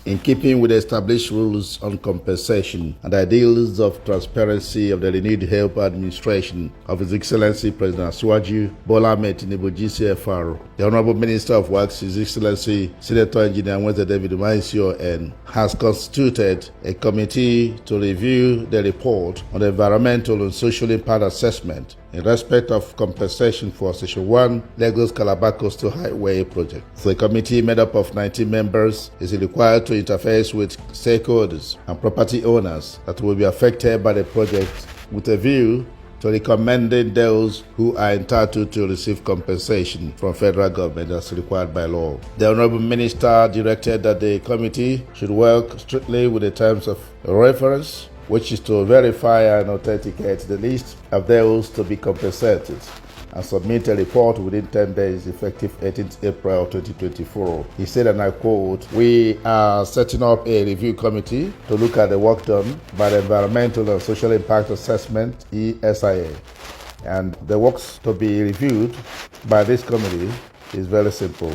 in keeping with the established rules on compensation and ideals of transparency of the renewed help administration of His Excellency President ASIWAJU, BOLA TINUBU GCFR. The Honourable Minister of Works, His Excellency Senator Engineer Nweze Umahi, has constituted a committee to review the report on the environmental and social impact assessment in respect of compensation for Section 1 Lagos Calabar Coastal Highway project. The committee, made up of 19 members, is required to interface with stakeholders and property owners that will be affected by the project with a view to recommending those who are entitled to receive compensation from federal government as required by law. The Honourable Minister directed that the committee should work strictly with the terms of reference, which is to verify and authenticate the list of those to be compensated and submit a report within 10 days effective 18th April 2024. He said, and I quote, "We are setting up a review committee to look at the work done by the Environmental and Social Impact Assessment, ESIA. And the works to be reviewed by this committee is very simple.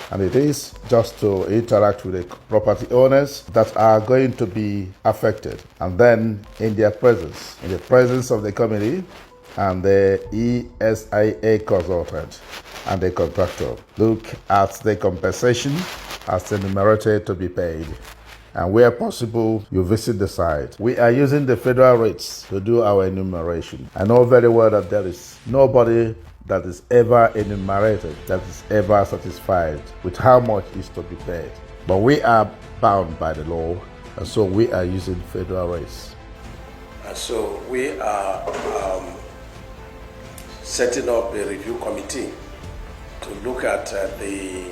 And it is just to interact with the property owners that are going to be affected. And then in the presence of the committee and the ESIA consultant and the contractor, look at the compensation as enumerated to be paid. And where possible, you visit the site. We are using the federal rates to do our enumeration. I know very well that there is nobody that is ever enumerated, that is ever satisfied with how much is to be paid. But we are bound by the law, and so we are using federal rates. And so we are setting up a review committee to look at the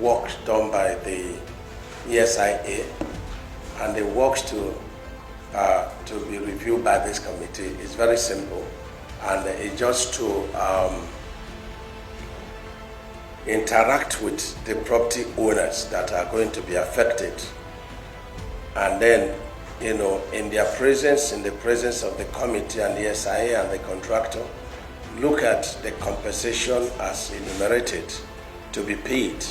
work done by the ESIA, and the works to be reviewed by this committee is very simple. And it's just to interact with the property owners that are going to be affected. And then, in their presence, in the presence of the committee and the SIA and the contractor, look at the compensation as enumerated to be paid.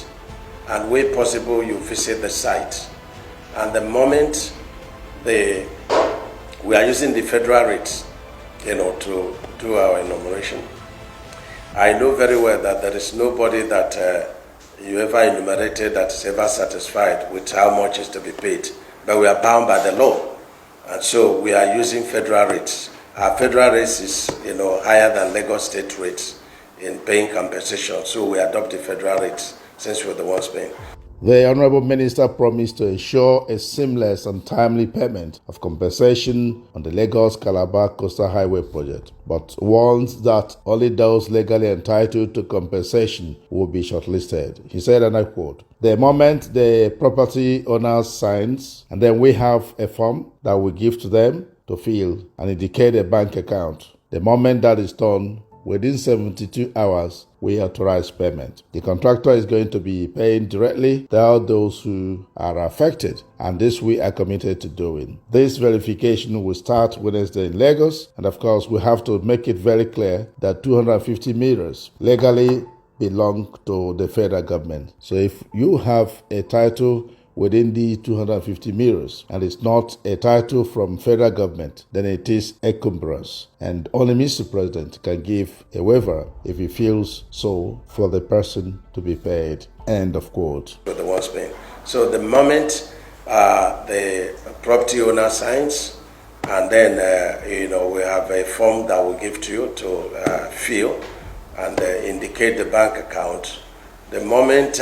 And where possible, you visit the site. And the moment we are using the federal rates, to do our enumeration. I know very well that there is nobody that you ever enumerated that is ever satisfied with how much is to be paid, but we are bound by the law, and so we are using federal rates. Our federal rates is higher than Lagos state rates in paying compensation, so we adopt the federal rates since we're the ones paying. The Honourable Minister promised to ensure a seamless and timely payment of compensation on the Lagos Calabar Coastal Highway project, but warns that only those legally entitled to compensation will be shortlisted. He said, and I quote, "The moment the property owner signs, and then we have a form that we give to them to fill and indicate a bank account. The moment that is done, within 72 hours, we authorize payment. The contractor is going to be paying directly to all those who are affected, and this we are committed to doing. This verification will start Wednesday in Lagos, and of course, we have to make it very clear that 250 meters legally belong to the federal government. So if you have a title within the 250 meters and it's not a title from federal government, then it is encumbrance. And only Mr. President can give a waiver if he feels so for the person to be paid." End of quote. The ones paying. So the moment the property owner signs, and then we have a form that we'll give to you to fill and indicate the bank account. The moment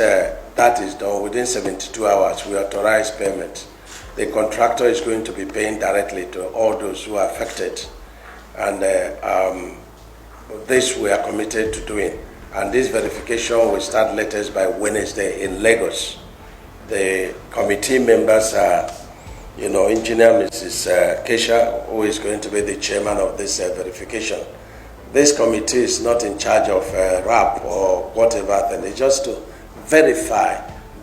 that is done, within 72 hours, we authorize payment. The contractor is going to be paying directly to all those who are affected. And this we are committed to doing. And this verification will start latest by Wednesday in Lagos. The committee members are, Engineer Mrs. Kesha, who is going to be the chairman of this verification. This committee is not in charge of RAP or whatever thing. It's just to verify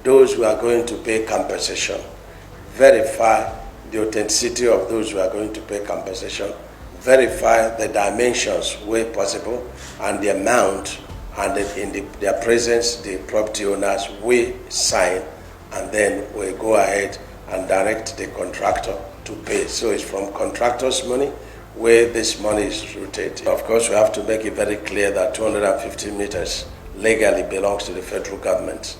those who are going to pay compensation, verify the authenticity of those who are going to pay compensation, verify the dimensions where possible, and the amount, and in their presence, the property owners will sign and then we go ahead and direct the contractor to pay. So it's from contractor's money where this money is rotated. Of course, we have to make it very clear that 250 meters legally belongs to the federal government.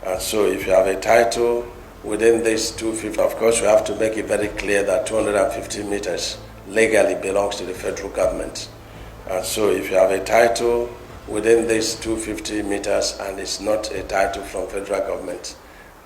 And so if you have a title within this 250, of course, we have to make it very clear that 250 meters legally belongs to the federal government. And so if you have a title within this 250 meters and it's not a title from federal government,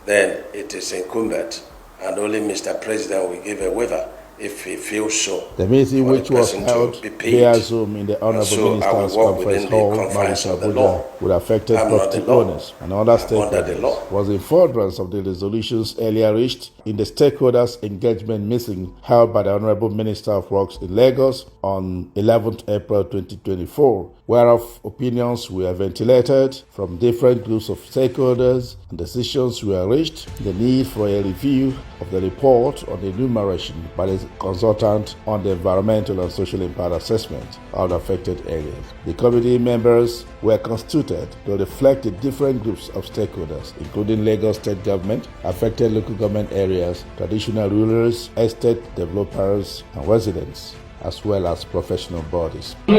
then it is incumbent, and only Mr. President will give a waiver if he feels so. The meeting, which was held via Zoom in the Honourable Minister's Conference Hall, Abuja, with affected property owners and other stakeholders, was in furtherance of the resolutions earlier reached in the stakeholders' engagement meeting held by the Honourable Minister of Works in Lagos on 11th April 2024, whereof opinions were ventilated from different groups of stakeholders and decisions were reached. The need for a review of the report on the enumeration by the consultant on the environmental and social impact assessment of the affected areas. The committee members were constituted to reflect the different groups of stakeholders, including Lagos State Government, affected local government areas, traditional rulers, estate developers, and residents, as well as professional bodies. We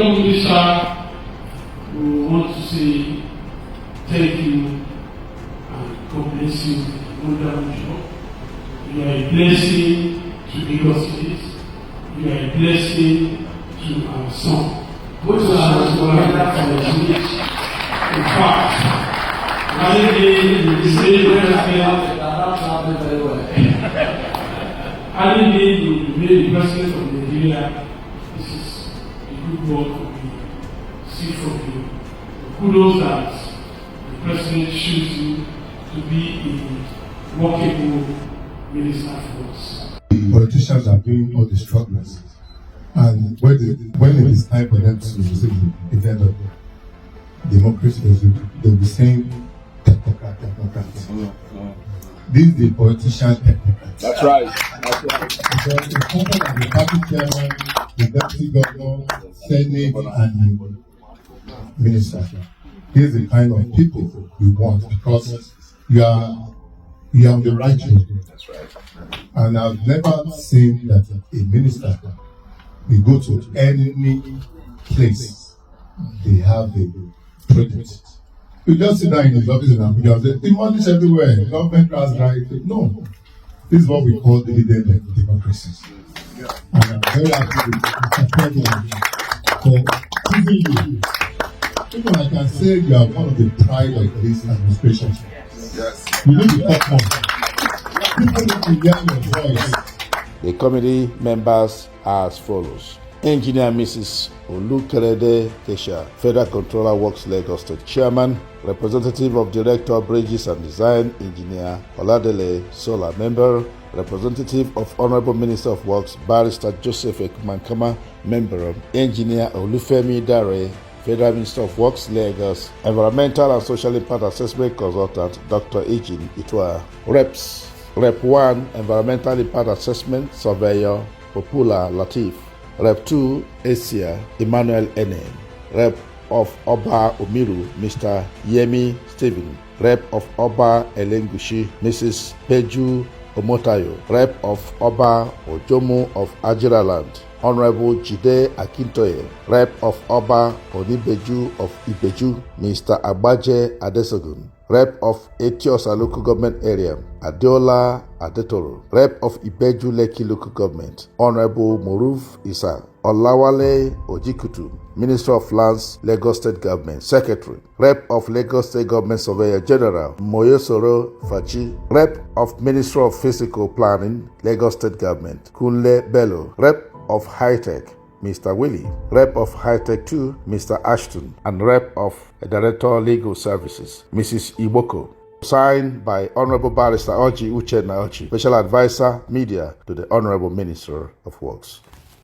want to say thank you and God bless you. You are a blessing to Lagos State. You are a blessing to our son. Both of us were in fact, having been in the same president, having been the president of Nigeria, this is a good work we see from you. Kudos that the president chooses you to be a workable minister for us. Politicians are doing all the struggles, and when it is time for them to receive the event of democracy, they'll be saying technocrats. This is the politician technocrats. That's right. Because it's important that the party chairman, the deputy governor, senate, and the minister. These are the kind of people we want, because you are on the right road. That's right. And I've never seen that a minister will go to any place they have a project. You just sit down in his office in Abuja and say, demolish everywhere, government has right. No. This is what we call dividend democracies. And I'm very happy with Mr. President for choosing you. Even I can say you are one of the pride of this administration. Yes. You need to talk more. People need to hear your voice. The committee members are as follows: Engineer Mrs. Olukerede Kesha, Federal Controller Works Lagos State Chairman; Representative of Director of Bridges and Design, Engineer Oladele Sola, Member; Representative of Honourable Minister of Works, Barrister Joseph Ekumankama, Member; Engineer Olufemi Dare, Federal Minister of Works, Lagos; Environmental and Social Impact Assessment Consultant, Dr. Ejin Itwa; Reps: Rep 1, Environmental Impact Assessment Surveyor, Popula Latif; Rep 2, Asia, Emmanuel Enem; Rep of Oba Omiru, Mr. Yemi Stephen; Rep of Oba Elegushi, Mrs. Peju Omotayo; Rep of Oba Ojomo of Ajiraland, Honourable Jide Akintoye; Rep of Oba Onibeju of Ibeju, Mr. Agbaje Adesogun; Rep of Etiosa Local Government Area, Adeola Adetoro; Rep of Ibeju Lekki Local Government, Honourable Moruf Isa; Olawale Ojikutu, Minister of Lands, Lagos State Government, Secretary; Rep of Lagos State Government Surveyor General, Moyosoro Fachi; Rep of Minister of Physical Planning, Lagos State Government, Kunle Bello; Rep of High Tech, Mr. Willie; Rep of High Tech 2, Mr. Ashton; and Rep of Director Legal Services, Mrs. Iboko. Signed by Honourable Barrister Oji Uchenna Ochi, Special Advisor Media to the Honourable Minister of Works.